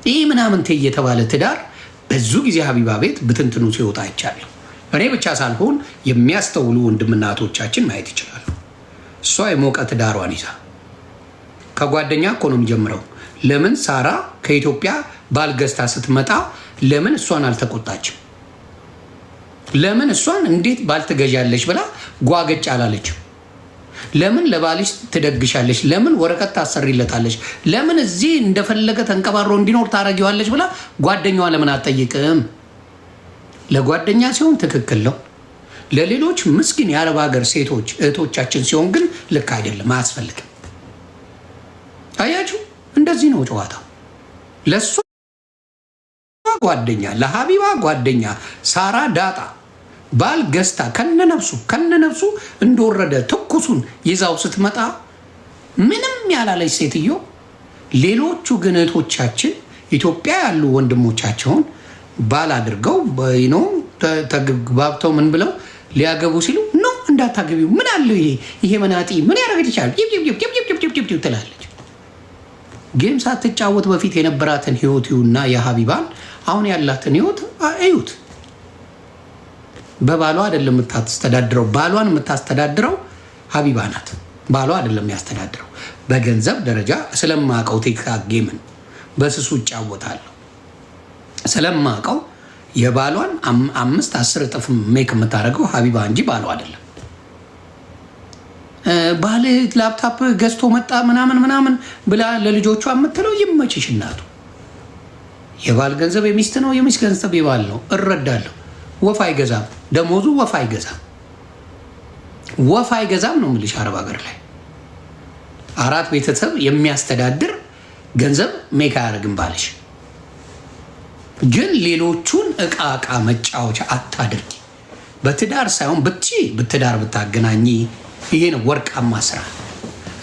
ይህ ምናምን እየተባለ ትዳር ብዙ ጊዜ ሀቢባ ቤት ብትንትኑ ሲወጣ አይቻለሁ። እኔ ብቻ ሳልሆን የሚያስተውሉ ወንድምናቶቻችን ማየት ይችላሉ። እሷ የሞቀ ትዳሯን ይዛ ከጓደኛ እኮ ነው የሚጀምረው። ለምን ሳራ ከኢትዮጵያ ባል ገዝታ ስትመጣ ለምን እሷን አልተቆጣችም? ለምን እሷን እንዴት ባል ትገዣለች ብላ ጓገጭ አላለችም? ለምን ለባልሽ ትደግሻለች? ለምን ወረቀት ታሰሪለታለች? ለምን እዚህ እንደፈለገ ተንቀባሮ እንዲኖር ታረጊዋለች ብላ ጓደኛዋ ለምን አትጠይቅም? ለጓደኛ ሲሆን ትክክል ነው። ለሌሎች ምስኪን የአረብ ሀገር ሴቶች እህቶቻችን ሲሆን ግን ልክ አይደለም፣ አያስፈልግም። አያችሁ፣ እንደዚህ ነው ጨዋታው። ለእሷ ጓደኛ፣ ለሀቢባ ጓደኛ ሳራ ዳጣ ባል ገዝታ ከነነፍሱ እንደወረደ ትኩሱን ይዛው ስትመጣ ምንም ያላለች ሴትዮ። ሌሎቹ ግን እህቶቻችን ኢትዮጵያ ያሉ ወንድሞቻቸውን ባል አድርገው ነው ተግባብተው ምን ብለው ሊያገቡ ሲሉ ኖ እንዳታገቢው፣ ምን አለው ይሄ መናጢ ምን ያደረገ ይችላል ትላለች። ጌም ሳትጫወት በፊት የነበራትን ህይወቱና የሀቢባን አሁን ያላትን ህይወት እዩት። በባሏ አይደለም የምታስተዳድረው። ባሏን የምታስተዳድረው ሀቢባ ናት። ባሏ አይደለም ያስተዳድረው። በገንዘብ ደረጃ ስለማቀው ቲክታክ ጌምን በስሱ እጫወታለሁ ስለማቀው የባሏን 5-10 እጥፍ ሜክ የምታደርገው ሀቢባ እንጂ ባሏ አይደለም። ባል ላፕታፕ ገዝቶ መጣ ምናምን ብላ ለልጆቿ የምትለው ይመችሽ እናቱ። የባል ገንዘብ የሚስት ነው፣ የሚስት ገንዘብ የባል ነው። እረዳለሁ። ወፍ አይገዛም፣ ደሞዙ ወፍ አይገዛም ነው የምልሽ። አረብ ሀገር ላይ 4 ቤተሰብ የሚያስተዳድር ገንዘብ ሜክ አያደርግም ባልሽ። ግን ሌሎቹን እቃ መጫወቻ አታድርጊ። በትዳር ሳይሆን በትዳር ብታገናኝ ይሄ ነው ወርቃማ ስራ።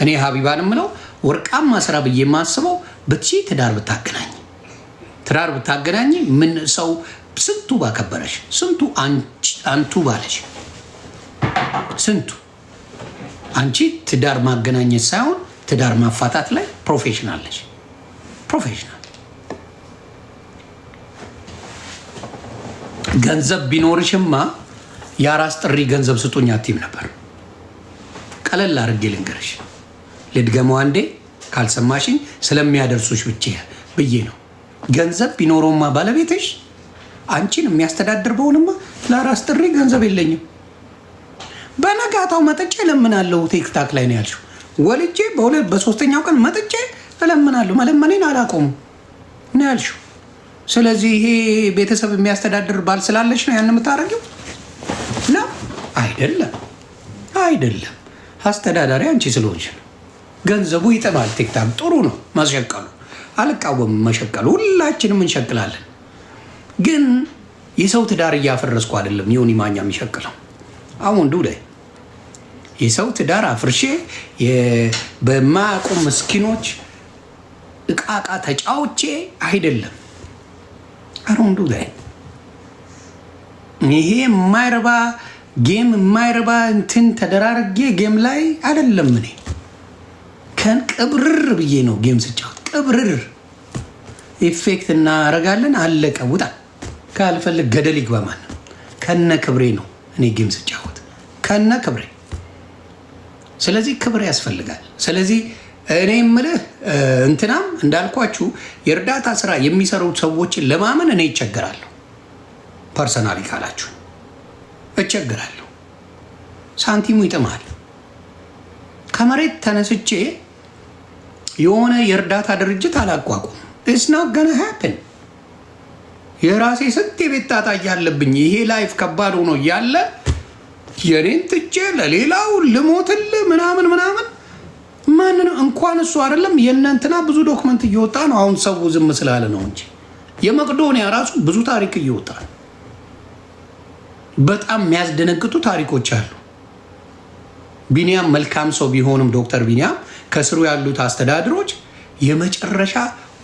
እኔ ሀቢባን የምለው ወርቃማ ስራ ብዬ የማስበው ትዳር ብታገናኝ ምን ሰው ስንቱ ባከበረሽ፣ ስንቱ አንቱ ባለሽ፣ ስንቱ አንቺ ትዳር ማገናኘት ሳይሆን ትዳር ማፋታት ላይ ፕሮፌሽናል ነሽ። ፕሮፌሽናል ገንዘብ ቢኖርሽማ የአራስ ጥሪ ገንዘብ ስጡኝ አትይም ነበር። ቀለል አድርጌ ልንገርሽ፣ ልድገመው አንዴ ካልሰማሽኝ ስለሚያደርሱሽ ብዬ ነው። ገንዘብ ቢኖረውማ ባለቤትሽ አንቺን የሚያስተዳድር በሆንማ ለአራስ ጥሪ ገንዘብ የለኝም በነጋታው መጥቼ እለምናለሁ። ቲክታክ ላይ ነው ያልሽው። ወልጄ በሶስተኛው ቀን መጥቼ እለምናለሁ። መለመኔን አላቆሙም ነው ያልሽው። ስለዚህ ይሄ ቤተሰብ የሚያስተዳድር ባል ስላለች ነው ያን የምታደርጊው ነው? አይደለም። አስተዳዳሪ አንቺ ስለሆንሽ ነው። ገንዘቡ ይጥማል። ቲክታክ ጥሩ ነው መሸቀሉ፣ አልቃወምም መሸቀሉ፣ ሁላችንም እንሸቅላለን። ግን የሰው ትዳር እያፈረስኩ አይደለም ዮኒ ማኛ የሚሸቅለው። አሁን ላይ የሰው ትዳር አፍርሼ በማያውቁ ምስኪኖች እቃቃ ተጫውቼ አይደለም። አሁን ላይ ይሄ የማይረባ ጌም የማይረባ እንትን ተደራርጌ ጌም ላይ አይደለም። እኔ ቅብርር ብዬ ነው ጌም ስጫወት። ቅብርር ኢፌክት እናረጋለን። አለቀ። ውጣ ካልፈልግ ገደል ይግባ። ማን ከነ ክብሬ ነው እኔ ጌም ስጫወት ከነ ክብሬ። ስለዚህ ክብሬ ያስፈልጋል። ስለዚህ እኔ የምልህ እንትናም እንዳልኳችሁ የእርዳታ ስራ የሚሰሩ ሰዎችን ለማመን እኔ ይቸገራለሁ። ፐርሰናሊ ካላችሁ እቸገራለሁ። ሳንቲሙ ይጥማል። ከመሬት ተነስቼ የሆነ የእርዳታ ድርጅት አላቋቁም። ኢትስ ኖት ጎና ሃፕን። የራሴ ስንት የቤት ጣጣ እያለብኝ ይሄ ላይፍ ከባድ ሆኖ እያለ የኔን ትቼ ለሌላው ልሞትልህ ምናምን ማንን እንኳን እሱ አይደለም የእናንተና ብዙ ዶክመንት እየወጣ ነው። አሁን ሰው ዝም ስላለ ነው እንጂ የመቅዶኒያ ራሱ ብዙ ታሪክ እየወጣ ነው። በጣም የሚያስደነግጡ ታሪኮች አሉ። ቢኒያም መልካም ሰው ቢሆንም ዶክተር ቢኒያም ከስሩ ያሉት አስተዳድሮች የመጨረሻ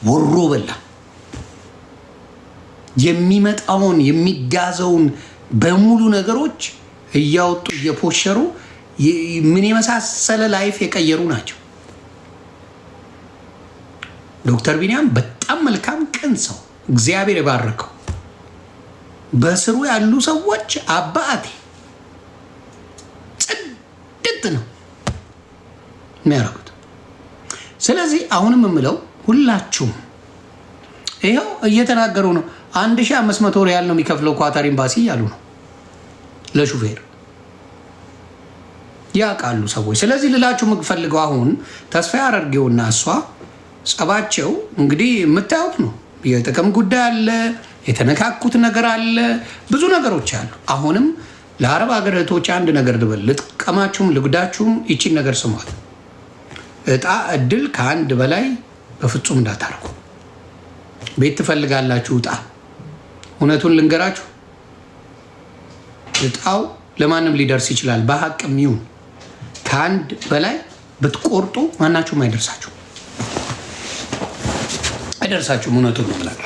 ወሮ በላ የሚመጣውን የሚጋዘውን በሙሉ ነገሮች እያወጡ እየፖሸሩ ምን የመሳሰለ ላይፍ የቀየሩ ናቸው። ዶክተር ቢኒያም በጣም መልካም ቅን ሰው እግዚአብሔር የባረከው በስሩ ያሉ ሰዎች አባቴ ጽድት ነው የሚያደርጉት። ስለዚህ አሁንም የምለው ሁላችሁም ይኸው እየተናገሩ ነው። 1500 ሪያል ነው የሚከፍለው ኳታር ኤምባሲ እያሉ ነው ለሹፌር ያውቃሉ ሰዎች። ስለዚህ ልላችሁ የምፈልገው አሁን ተስፋ አድርጌውና እሷ ጸባቸው እንግዲህ የምታዩት ነው። የጥቅም ጉዳይ አለ፣ የተነካኩት ነገር አለ፣ ብዙ ነገሮች አሉ። አሁንም ለአረብ ሀገር እህቶች አንድ ነገር ልበል፣ ልጥቀማችሁም ልጉዳችሁም ይቺን ነገር ስሟት። እጣ እድል ከአንድ በላይ በፍጹም እንዳታርጉ። ቤት ትፈልጋላችሁ፣ እጣ እውነቱን ልንገራችሁ፣ እጣው ለማንም ሊደርስ ይችላል። በሀቅም ይሁን ከአንድ በላይ ብትቆርጡ ማናችሁም አይደርሳችሁ አይደርሳችሁም። እውነቱን ነው የምላችሁ።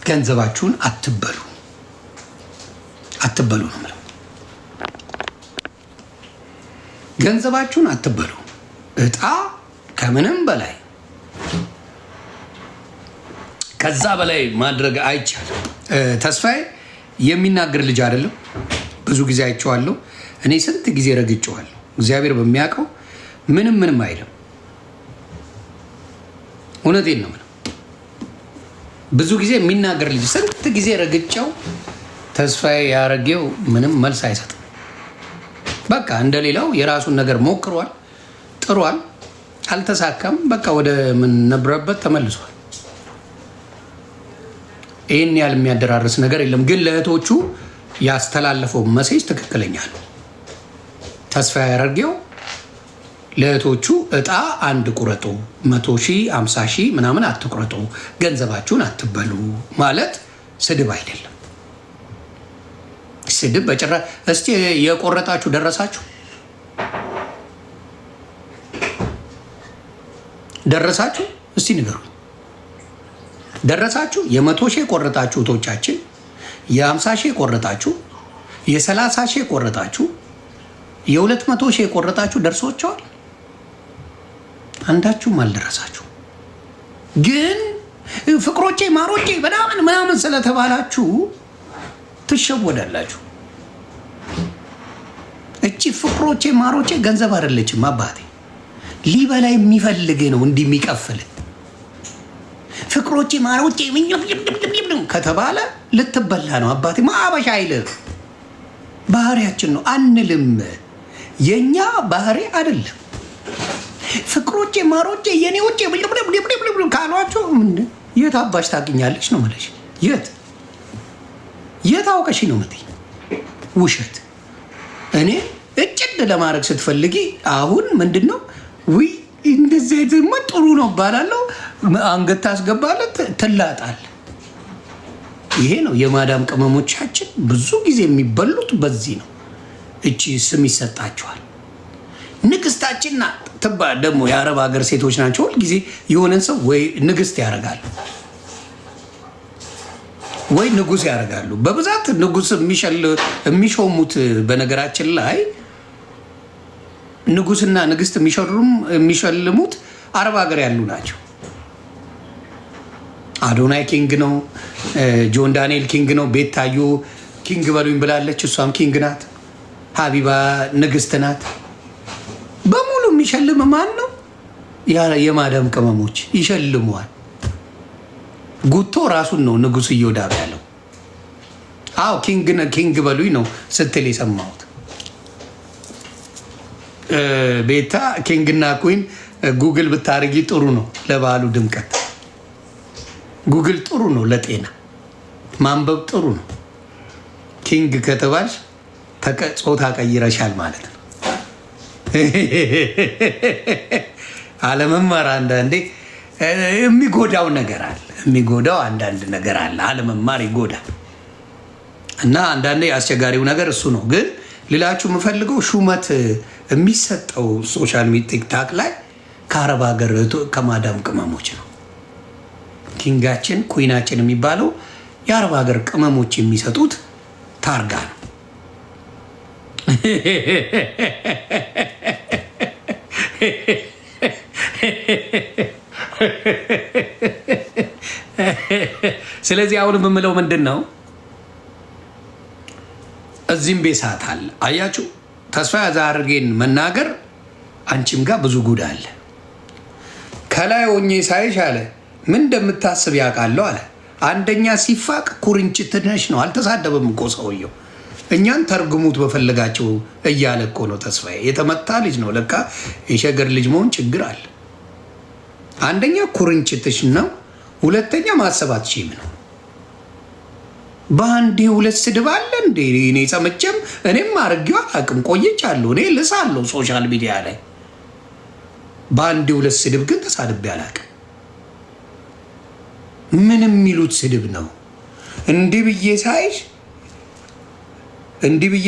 ገንዘባችሁን አትበሉ አትበሉ ነው የምለው። ገንዘባችሁን አትበሉ። እጣ ከምንም በላይ ከዛ በላይ ማድረግ አይቻልም። ተስፋዬ የሚናገር ልጅ አይደለም። ብዙ ጊዜ አይቼዋለሁ። እኔ ስንት ጊዜ ረግጬዋለሁ። እግዚአብሔር በሚያውቀው ምንም አይልም። እውነቴን ነው። ብዙ ጊዜ የሚናገር ልጅ ስንት ጊዜ ረግጬው ተስፋዬ ያረጌው ምንም መልስ አይሰጥም። በቃ እንደሌላው የራሱን ነገር ሞክሯል፣ ጥሯል፣ አልተሳካም። በቃ ወደ ምን ነበረበት ተመልሷል። ይህን ያህል የሚያደራርስ ነገር የለም። ግን ለእህቶቹ ያስተላለፈው መሴጅ ትክክለኛ ነው። ተስፋ ያደርገው ለእህቶቹ እጣ አንድ ቁረጡ፣ 100,000 50,000 ምናምን አትቁረጡ፣ ገንዘባችሁን አትበሉ ማለት ስድብ አይደለም። ስድብ በጭራሽ። እስቲ የቆረጣችሁ ደረሳችሁ? እስቲ ንገሩኝ። ደረሳችሁ? የ100,000 የቆረጣችሁ እህቶቻችን፣ የ50,000 የቆረጣችሁ፣ የ30,000 የቆረጣችሁ፣ የ200,000 የቆረጣችሁ ደርሶቸዋል? አንዳችሁም አልደረሳችሁ። ግን ፍቅሮቼ ማሮቼ ምናምን ስለተባላችሁ ትሸወዳላችሁ። እቺ ፍቅሮቼ ማሮቼ ገንዘብ አይደለችም አባቴ። ሊበላ የሚፈልግ ነው እንዲህ የሚቀፍል። ፍቅሮቼ ማሮቼ ከተባለ ልትበላ ነው አባቴ። ማበሻ አይልም። ባህሪያችን ነው አንልም። የኛ ባህሪ አይደለም። ፍቅሮቼ ማሮቼ የኔዎቼ ካሏቸው የት አባሽ ታገኛለች ነው ማለት። የት አውቀሽ ነው የምትይ? ውሸት። እኔ እጭድ ለማድረግ ስትፈልጊ አሁን ምንድን ነው ውይ እንደዚህ አይተማ ጥሩ ነው ባላለው አንገት ታስገባለት ትላጣል። ይሄ ነው የማዳም ቅመሞቻችን ብዙ ጊዜ የሚበሉት በዚህ ነው። እቺ ስም ይሰጣቸዋል። ንግስታችን ናት ትባል። ደግሞ የአረብ ሀገር ሴቶች ናቸው ሁልጊዜ የሆነን ሰው ወይ ንግስት ያደርጋሉ ወይ ንጉስ ያደርጋሉ። በብዛት ንጉስ የሚሾሙት በነገራችን ላይ ንጉስና ንግስት የሚሸልሙት አረብ ሀገር ያሉ ናቸው። አዶናይ ኪንግ ነው፣ ጆን ዳንኤል ኪንግ ነው፣ ቤታዮ ኪንግ በሉኝ ብላለች፣ እሷም ኪንግ ናት። ሀቢባ ንግስት ናት። በሙሉ የሚሸልም ማን ነው? የማዳም ቅመሞች ይሸልመዋል። ጉቶ ራሱን ነው ንጉስ እየወዳብ ያለው። አዎ ኪንግ በሉኝ ነው ስትል የሰማሁት። ቤታ ኪንግና ኩዊን ጉግል ብታደርጊ ጥሩ ነው ለበዓሉ ድምቀት። ጉግል ጥሩ ነው ለጤና፣ ማንበብ ጥሩ ነው። ኪንግ ከተባልሽ ጾታ ቀይረሻል ማለት ነው። አለመማር አንዳንዴ የሚጎዳው ነገር አለ። የሚጎዳው አንዳንድ ነገር አለ። አለመማር ይጎዳል። እና አንዳንዴ አስቸጋሪው ነገር እሱ ነው። ግን ሌላችሁ የምፈልገው ሹመት የሚሰጠው ሶሻል ሚዲያ ቲክታክ ላይ ከአረብ ሀገር ከማዳም ቅመሞች ነው። ኪንጋችን ኩዊናችን የሚባለው የአረብ ሀገር ቅመሞች የሚሰጡት ታርጋ ነው። ስለዚህ አሁን የምምለው ምንድን ነው? እዚህም ቤሳት አለ። አያችሁ ተስፋዬ አድርጌን መናገር አንቺም ጋር ብዙ ጉድ አለ። ከላይ ሆኜ ሳይሽ አለ ምን እንደምታስብ ያውቃለሁ አለ። አንደኛ ሲፋቅ ኩርንችት ነሽ ነው። አልተሳደበም እኮ ሰውየው። እኛን ተርጉሙት በፈለጋቸው እያለ እኮ ነው። ተስፋዬ የተመታ ልጅ ነው። ለካ የሸገር ልጅ መሆን ችግር አለ። አንደኛ ኩርንችትሽ ነው። ሁለተኛ ማሰባት ሺም ነው። በአንዴ ሁለት ስድብ አለ እንዴ? እኔ ሰምቼም እኔም አድርጌው አላውቅም። ቆይቻለሁ። እኔ ልሳለሁ ሶሻል ሚዲያ ላይ። በአንዴ ሁለት ስድብ ግን ተሳድቤ አላውቅም። ምን የሚሉት ስድብ ነው? እንዲህ ብዬ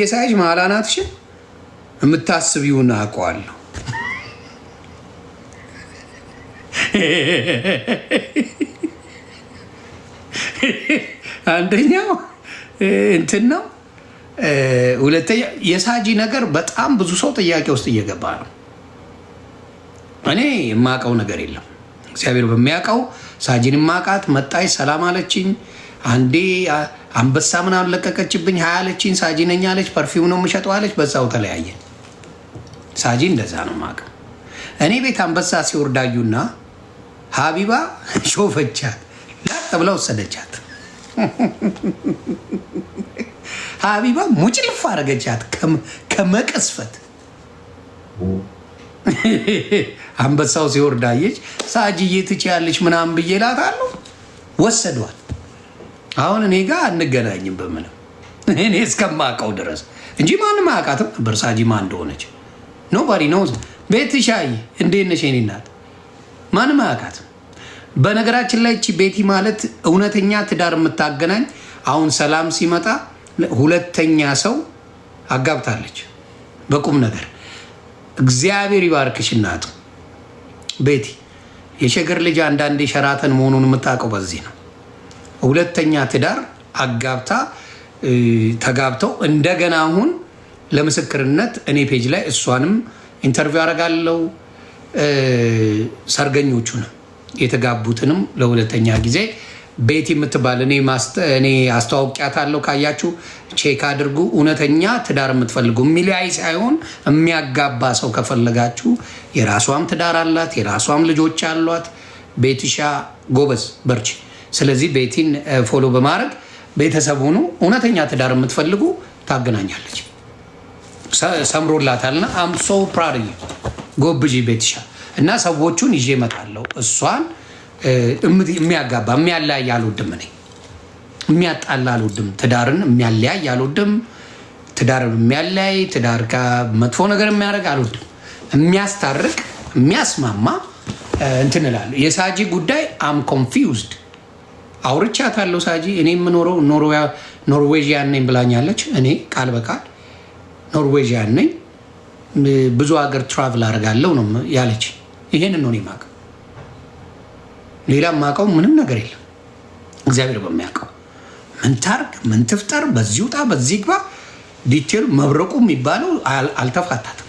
ሳይሽ ማላናትሽን የምታስቢውን አውቀዋለሁ። አንደኛው እንትን ነው። ሁለተኛ የሳጂ ነገር በጣም ብዙ ሰው ጥያቄ ውስጥ እየገባ ነው። እኔ የማውቀው ነገር የለም። እግዚአብሔር በሚያውቀው ሳጂን ማቃት መጣች፣ ሰላም አለችኝ። አንዴ አንበሳ ምናምን ለቀቀችብኝ፣ ሀያ አለችኝ። ሳጂ ነኝ አለች፣ ፐርፊውም ነው የምሸጠው አለች። በዛው ተለያየን። ሳጂ እንደዛ ነው የማውቀው። እኔ ቤት አንበሳ ሲወርዳዩና ሀቢባ ሾፈቻት፣ ላጥ ብላ ወሰደቻት። ሀቢባ ሙጭልፍ አረገቻት ከመቀስፈት። አንበሳው ሲወርዳየች ሳጂዬ ትችያለሽ ምናምን ብዬ እላታለሁ። ወሰዷል። አሁን እኔ ጋር አንገናኝም በምንም እኔ እስከማውቀው ድረስ እንጂ ማንም አያውቃትም ነበር ሳጂ ማን እንደሆነች። ኖባዲ ኖዝ። ቤትሻይ እንዴት ነሽ የኔ እናት? ማንም አያውቃትም። በነገራችን ላይ እቺ ቤቲ ማለት እውነተኛ ትዳር የምታገናኝ አሁን ሰላም ሲመጣ ሁለተኛ ሰው አጋብታለች በቁም ነገር። እግዚአብሔር ይባርክሽ እናቱ ቤቲ። የሸገር ልጅ አንዳንዴ ሸራተን መሆኑን የምታውቀው በዚህ ነው። ሁለተኛ ትዳር አጋብታ ተጋብተው እንደገና አሁን ለምስክርነት እኔ ፔጅ ላይ እሷንም ኢንተርቪው አደርጋለሁ። ሰርገኞቹንም የተጋቡትንም ለሁለተኛ ጊዜ ቤቲ የምትባል እኔ አስተዋውቂያታለሁ። ካያችሁ ቼክ አድርጉ። እውነተኛ ትዳር የምትፈልጉ የሚለያይ ሳይሆን የሚያጋባ ሰው ከፈለጋችሁ የራሷም ትዳር አላት፣ የራሷም ልጆች አሏት። ቤትሻ ጎበዝ በርቺ። ስለዚህ ቤቲን ፎሎ በማድረግ ቤተሰብ ሆኑ። እውነተኛ ትዳር የምትፈልጉ ታገናኛለች። ሰምሮላታልና አም ሶ ፕራድ ጎብጂ ቤትሻ እና ሰዎቹን ይዤ እመጣለሁ። እሷን የሚያጋባ የሚያለያይ አልወድም። እኔ የሚያጣላ አልወድም። ትዳርን የሚያለያይ አልወድም። ትዳርን የሚያለያይ ትዳር መጥፎ ነገር የሚያደርግ አልወድም። የሚያስታርቅ የሚያስማማ እንትን እላለሁ። የሳጂ ጉዳይ አም ኮንፊውዝድ። አውርቻታለሁ። ሳጂ እኔ የምኖረው ኖርዌዥያን ነኝ ብላኛለች። እኔ ቃል በቃል ኖርዌዥያን ነኝ፣ ብዙ ሀገር ትራቭል አደርጋለሁ ነው ያለች። ይሄንን ነው የማውቀው። ሌላ የማውቀው ምንም ነገር የለም። እግዚአብሔር በሚያውቀው ምን ታርግ ምን ትፍጠር፣ በዚህ ውጣ በዚህ ግባ ዲቴል። መብረቁ የሚባለው አልተፋታትም።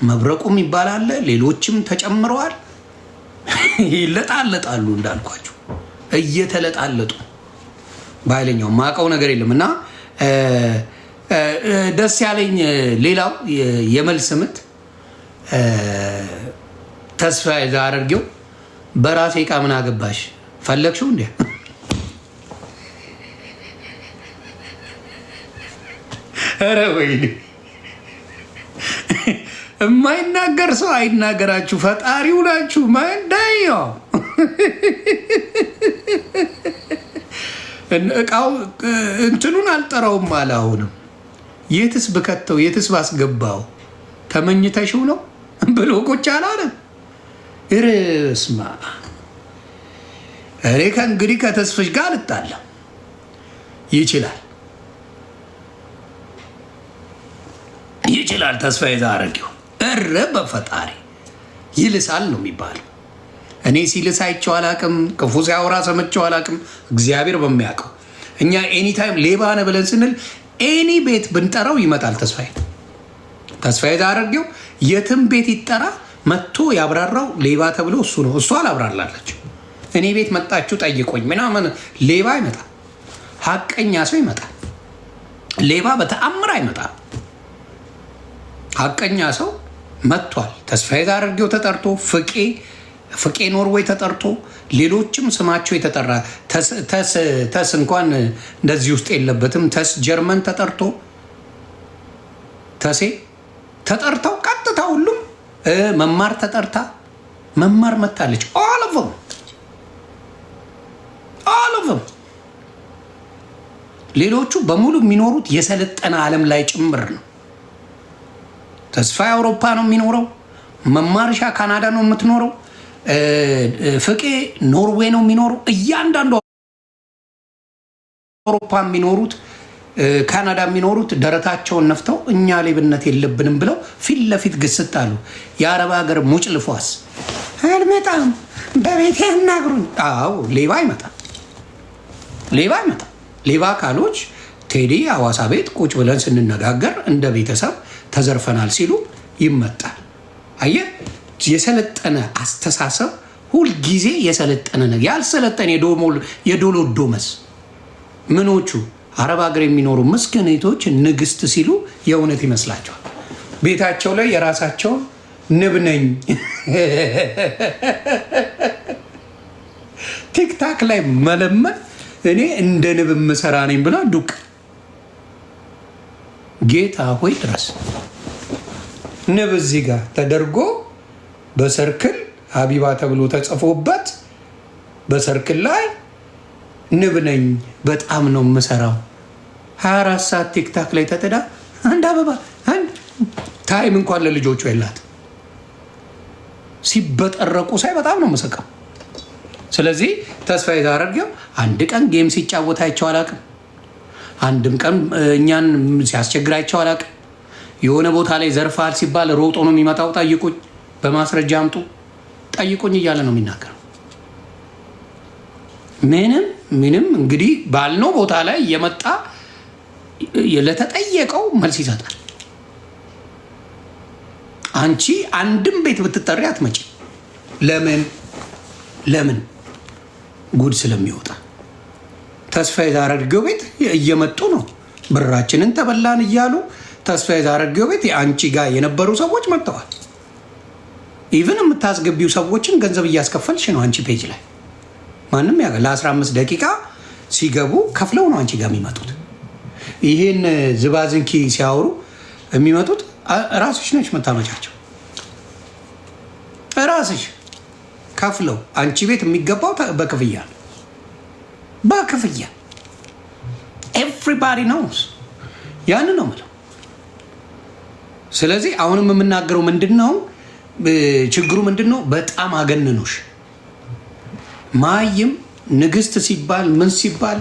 መብረቁ የሚባል አለ፣ ሌሎችም ተጨምረዋል። ይለጣለጣሉ እንዳልኳቸው እየተለጣለጡ በኃይለኛው የማውቀው ነገር የለም። እና ደስ ያለኝ ሌላው የመልስ ምት ተስፋዬ አድርጌው በራሴ ዕቃ ምን አገባሽ ፈለግሽው እንዴ? ኧረ ወይኔ የማይናገር ሰው አይናገራችሁ። ፈጣሪው ናችሁ ማንዳየው እቃው እንትኑን አልጠራውም አለ። አሁንም የትስ ብከተው የትስ ባስገባው ተመኝተሽው ነው ብሎ ቁጭ አላለም። እርስማ እኔ ከእንግዲህ ከተስፍሽ ጋር ልጣላ ይችላል ተስፋዬ ዛረጊው እረ በፈጣሪ ይልሳል ነው የሚባለው። እኔ ሲልስ አይቼው አላቅም፣ ክፉ ሲያወራ ሰምቼው አላቅም። እግዚአብሔር በሚያውቀው እኛ ኤኒታይም ሌባ ነህ ብለን ስንል ኤኒ ቤት ብንጠራው ይመጣል። ተስፋዬ ዛረጊው የትም ቤት ይጠራ መጥቶ ያብራራው ሌባ ተብሎ እሱ ነው። እሱ አላብራላለች። እኔ ቤት መጣችሁ ጠይቆኝ ምናምን። ሌባ አይመጣም፣ ሀቀኛ ሰው ይመጣል። ሌባ በተአምር አይመጣም። ሀቀኛ ሰው መጥቷል። ተስፋዬ ዛርጌው ተጠርቶ፣ ፍቄ ኖርዌይ ተጠርቶ፣ ሌሎችም ስማቸው የተጠራ ተስ እንኳን እንደዚህ ውስጥ የለበትም። ተስ ጀርመን ተጠርቶ ተሴ ተጠርተው ቀጥታ ሁሉም መማር ተጠርታ መማር መታለች። ኦልቭም ሌሎቹ በሙሉ የሚኖሩት የሰለጠነ ዓለም ላይ ጭምር ነው። ተስፋ አውሮፓ ነው የሚኖረው። መማርሻ ካናዳ ነው የምትኖረው። ፍቄ ኖርዌይ ነው የሚኖረው። እያንዳንዱ አውሮፓ የሚኖሩት ካናዳ የሚኖሩት ደረታቸውን ነፍተው እኛ ሌብነት የለብንም ብለው ፊት ለፊት ግስት አሉ። የአረብ ሀገር ሙጭ ልፏስ አልመጣም በቤቴ ያናግሩኝ። አዎ ሌባ አይመጣም። ሌባ ካሎች ቴዲ ሐዋሳ ቤት ቁጭ ብለን ስንነጋገር እንደ ቤተሰብ ተዘርፈናል ሲሉ ይመጣል። አየህ፣ የሰለጠነ አስተሳሰብ ሁልጊዜ የሰለጠነ ነገር። ያልሰለጠነ የዶሎዶመስ ምኖቹ አረብ ሀገር የሚኖሩ ምስኪኖች ንግስት ሲሉ የእውነት ይመስላቸዋል። ቤታቸው ላይ የራሳቸውን ንብ ነኝ ቲክታክ ላይ መለመን እኔ እንደ ንብ የምሰራ ነኝ ብላ ዱቅ ጌታ ሆይ ድረስ ንብ እዚህ ጋር ተደርጎ በሰርክል ሀቢባ ተብሎ ተጽፎበት በሰርክል ላይ ንብ ነኝ በጣም ነው የምሰራው። 24 ሰዓት ቲክታክ ላይ ተጥዳ አንድ አበባ አንድ ታይም እንኳን ለልጆቹ የላት። ሲበጠረቁ ሳይ በጣም ነው የምሰቀው። ስለዚህ ተስፋዬ ዛርጌው አንድ ቀን ጌም ሲጫወት አይቼው አላውቅም። አንድም ቀን እኛን ሲያስቸግር አላውቅም። የሆነ ቦታ ላይ ዘርፋል ሲባል ሮጦ ነው የሚመጣው። ጠይቁኝ፣ በማስረጃ አምጡ፣ ጠይቁኝ እያለ ነው የሚናገረው። ምንም እንግዲህ ባልነው ቦታ ላይ የመጣ ለተጠየቀው መልስ ይሰጣል። አንቺ አንድም ቤት ብትጠሪ አትመጪ። ለምን? ጉድ ስለሚወጣ። ተስፋዬ ዛርጌው ቤት እየመጡ ነው ብራችንን ተበላን እያሉ። ተስፋዬ ዛርጌው ቤት አንቺ ጋር የነበሩ ሰዎች መጥተዋል። ኢቭን የምታስገቢው ሰዎችን ገንዘብ እያስከፈልሽ ነው አንቺ ፔጅ ላይ። ማንም ለ15 ደቂቃ ሲገቡ ከፍለው ነው አንቺ ጋር የሚመጡት። ይሄን ዝባዝንኪ ሲያወሩ የሚመጡት ራስሽ ነች መታመቻቸው። ራስሽ ከፍለው አንቺ ቤት የሚገባው በክፍያ ኤቭሪባዲ ኖውስ። ያን ነው የምለው። ስለዚህ አሁንም የምናገረው ምንድን ነው ችግሩ ምንድን ነው? በጣም አገነኖሽ ማይም ንግስት ሲባል ምን ሲባል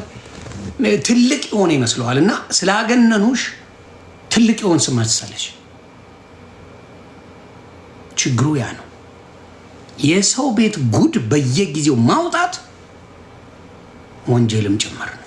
ትልቅ የሆነ ይመስለዋል። እና ስላገነኑሽ ትልቅ የሆን ስመሰለሽ። ችግሩ ያ ነው። የሰው ቤት ጉድ በየጊዜው ማውጣት ወንጀልም ጭምር ነው።